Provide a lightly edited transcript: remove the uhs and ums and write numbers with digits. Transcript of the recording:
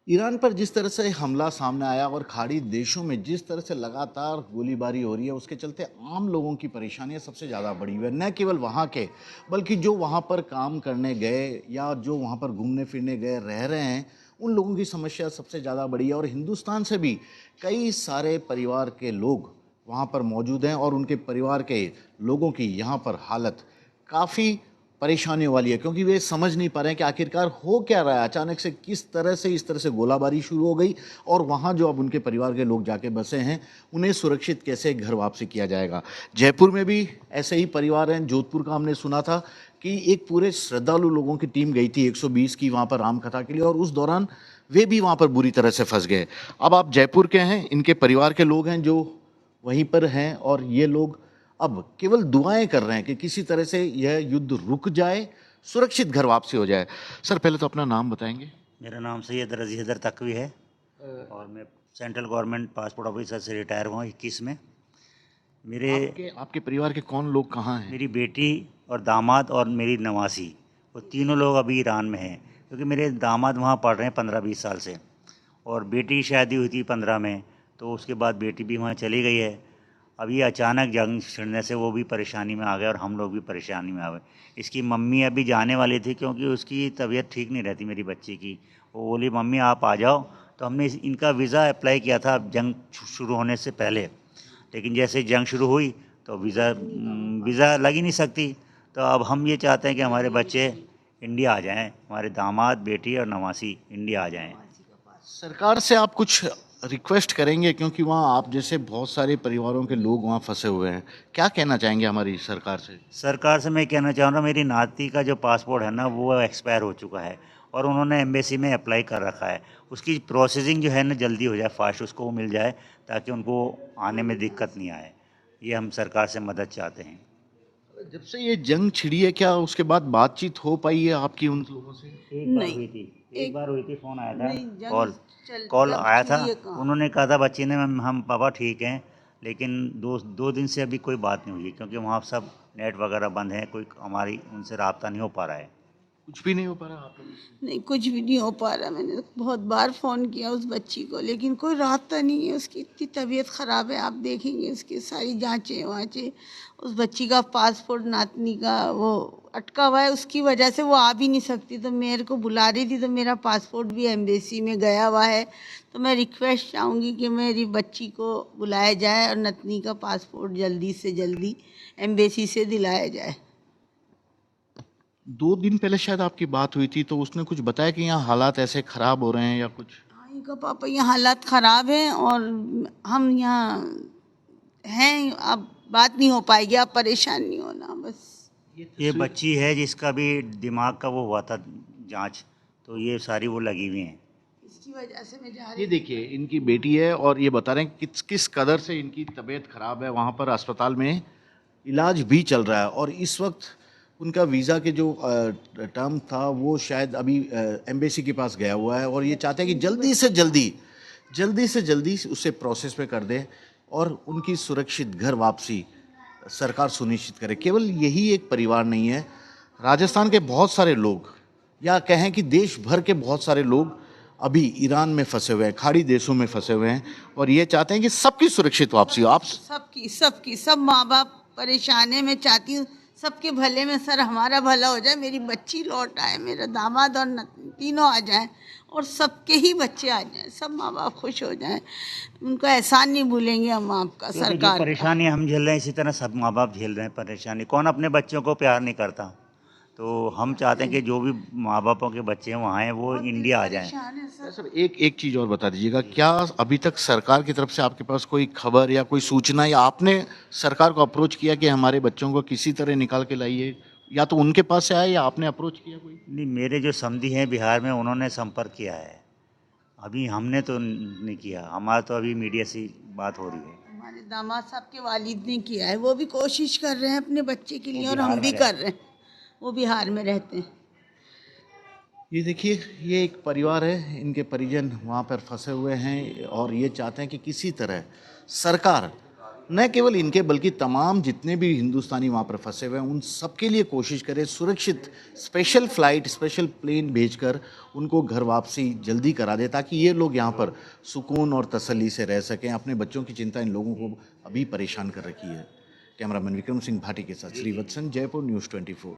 Iran पर जिस तरह से हमला सामने आया और खाड़ी देशों में जिस तरह से लगातार गोलीबारी हो रही है, उसके चलते आम लोगों की परेशानियां सबसे ज़्यादा बढ़ी हुई है। न केवल वहाँ के, बल्कि जो वहाँ पर काम करने गए या जो वहाँ पर घूमने फिरने गए रह रहे हैं, उन लोगों की समस्या सबसे ज़्यादा बढ़ी है। और हिंदुस्तान से भी कई सारे परिवार के लोग वहाँ पर मौजूद हैं और उनके परिवार के लोगों की यहाँ पर हालत काफ़ी परेशानियों वाली है, क्योंकि वे समझ नहीं पा रहे हैं कि आखिरकार हो क्या रहा है। अचानक से किस तरह से इस तरह से गोलाबारी शुरू हो गई और वहाँ जो अब उनके परिवार के लोग जाके बसे हैं, उन्हें सुरक्षित कैसे घर वापसी किया जाएगा। जयपुर में भी ऐसे ही परिवार हैं। जोधपुर का हमने सुना था कि एक पूरे श्रद्धालु लोगों की टीम गई थी 120 की वहाँ पर रामकथा के लिए, और उस दौरान वे भी वहाँ पर बुरी तरह से फंस गए। अब आप जयपुर के हैं, इनके परिवार के लोग हैं जो वहीं पर हैं, और ये लोग अब केवल दुआएं कर रहे हैं कि किसी तरह से यह युद्ध रुक जाए, सुरक्षित घर वापसी हो जाए। सर, पहले तो अपना नाम बताएंगे। मेरा नाम सैयद रज़ी हैदर तकवी है और मैं सेंट्रल गवर्नमेंट पासपोर्ट ऑफिसर से रिटायर हुआ 21 में। मेरे आपके आपके परिवार के कौन लोग कहाँ हैं? मेरी बेटी और दामाद और मेरी नवासी, वो तीनों लोग अभी ईरान में हैं, क्योंकि मेरे दामाद वहाँ पढ़ रहे हैं 15-20 साल से, और बेटी की शादी हुई थी 15 में, तो उसके बाद बेटी भी वहाँ चली गई है। अभी अचानक जंग छिड़ने से वो भी परेशानी में आ गए और हम लोग भी परेशानी में आ गए। इसकी मम्मी अभी जाने वाली थी, क्योंकि उसकी तबीयत ठीक नहीं रहती मेरी बच्ची की। वो बोली मम्मी आप आ जाओ, तो हमने इनका वीज़ा अप्लाई किया था जंग शुरू होने से पहले, लेकिन जैसे जंग शुरू हुई तो वीज़ा लग ही नहीं सकती। तो अब हम ये चाहते हैं कि हमारे बच्चे इंडिया आ जाएं, हमारे दामाद, बेटी और नवासी इंडिया आ जाएं। सरकार से आप कुछ रिक्वेस्ट करेंगे, क्योंकि वहाँ आप जैसे बहुत सारे परिवारों के लोग वहाँ फंसे हुए हैं। क्या कहना चाहेंगे हमारी सरकार से? सरकार से मैं कहना चाह रहा हूँ, मेरी नाती का जो पासपोर्ट है ना वो एक्सपायर हो चुका है और उन्होंने एम्बेसी में अप्लाई कर रखा है। उसकी प्रोसेसिंग जो है ना जल्दी हो जाए, फास्ट उसको वो मिल जाए, ताकि उनको आने में दिक्कत नहीं आए। ये हम सरकार से मदद चाहते हैं। जब से ये जंग छिड़ी है, क्या उसके बाद बातचीत हो पाई है आपकी उन लोगों से? एक बार नहीं। हुई थी, एक बार हुई थी, फ़ोन आया था, नहीं, जंग कॉल चल कॉल जब आया था। छिड़ी है कहाँ। उन्होंने कहा था बच्ची ने, हम पापा ठीक हैं, लेकिन दो दिन से अभी कोई बात नहीं हुई है, क्योंकि वहाँ सब नेट वगैरह बंद है, कोई हमारी उनसे रब्ता नहीं हो पा रहा है। कुछ भी नहीं हो पा रहा आप लोगों से? नहीं, कुछ भी नहीं हो पा रहा। मैंने बहुत बार फ़ोन किया उस बच्ची को, लेकिन कोई रास्ता नहीं है। उसकी इतनी तबीयत ख़राब है, आप देखेंगे उसकी सारी जांचें वाँचें। उस बच्ची का पासपोर्ट नातनी का वो अटका हुआ है, उसकी वजह से वो आ भी नहीं सकती। तो मेरे को बुला रही थी, तो मेरा पासपोर्ट भी एम्बेसी में गया हुआ है। तो मैं रिक्वेस्ट चाहूँगी कि मेरी बच्ची को बुलाया जाए और नतनी का पासपोर्ट जल्दी से जल्दी एम्बेसी से दिलाया जाए। 2 दिन पहले शायद आपकी बात हुई थी, तो उसने कुछ बताया कि यहाँ हालात ऐसे खराब हो रहे हैं या कुछ? हाँ, इनका पापा यहाँ हालात ख़राब हैं और हम यहाँ हैं। अब बात नहीं हो पाएगी, आप परेशान नहीं होना बस। ये बच्ची है जिसका भी दिमाग का वो हुआ था जांच, तो ये सारी वो लगी हुई हैं। इसकी वजह से मैं जा ये रही देखिए, इनकी बेटी है और ये बता रहे हैं किस किस कदर से इनकी तबीयत खराब है। वहाँ पर अस्पताल में इलाज भी चल रहा है, और इस वक्त उनका वीज़ा के जो टर्म था वो शायद अभी एम्बेसी के पास गया हुआ है, और ये चाहते हैं कि जल्दी से जल्दी उसे प्रोसेस में कर दें और उनकी सुरक्षित घर वापसी सरकार सुनिश्चित करे। केवल यही एक परिवार नहीं है, राजस्थान के बहुत सारे लोग, या कहें कि देश भर के बहुत सारे लोग अभी ईरान में फंसे हुए हैं, खाड़ी देशों में फंसे हुए हैं, और ये चाहते हैं कि सबकी सुरक्षित वापसी हो। आप सब माँ बाप परेशान है। मैं चाहती हूँ सबके भले में सर हमारा भला हो जाए, मेरी बच्ची लौट आए, मेरा दामाद और तीनों आ जाएं और सबके ही बच्चे आ जाएं, सब माँ बाप खुश हो जाएं। उनका एहसान नहीं भूलेंगे हम आपका, क्योंकि जो सरकार का। परेशानी हम झेल रहे हैं, इसी तरह सब माँ बाप झेल रहे हैं परेशानी। कौन अपने बच्चों को प्यार नहीं करता? तो हम चाहते हैं कि जो भी माँ बापों के बच्चे हैं वहाँ हैं, वो इंडिया आ जाएं। परेशान है सर। सर, एक एक चीज़ और बता दीजिएगा, क्या अभी तक सरकार की तरफ से आपके पास कोई खबर या कोई सूचना, या आपने सरकार को अप्रोच किया कि हमारे बच्चों को किसी तरह निकाल के लाइए, या तो उनके पास से आया या आपने अप्रोच किया कोई? नहीं, मेरे जो समधी हैं बिहार में, उन्होंने संपर्क किया है। अभी हमने तो नहीं किया, हमारा तो अभी मीडिया से बात हो रही है। हमारे दामाद साहब के वालिद ने किया है, वो भी कोशिश कर रहे हैं अपने बच्चे के लिए, और बिहार हम भी में कर रहे हैं। वो बिहार में रहते हैं। ये देखिए, ये एक परिवार है, इनके परिजन वहाँ पर फंसे हुए हैं और ये चाहते हैं कि किसी तरह सरकार न केवल इनके बल्कि तमाम जितने भी हिंदुस्तानी वहाँ पर फंसे हुए हैं उन सबके लिए कोशिश करें सुरक्षित स्पेशल फ्लाइट स्पेशल प्लेन भेजकर उनको घर वापसी जल्दी करा दे ताकि ये लोग यहाँ पर सुकून और तसल्ली से रह सकें। अपने बच्चों की चिंता इन लोगों को अभी परेशान कर रखी है। कैमरामैन विक्रम सिंह भाटी के साथ श्रीवत्सन, जयपुर न्यूज़ 24।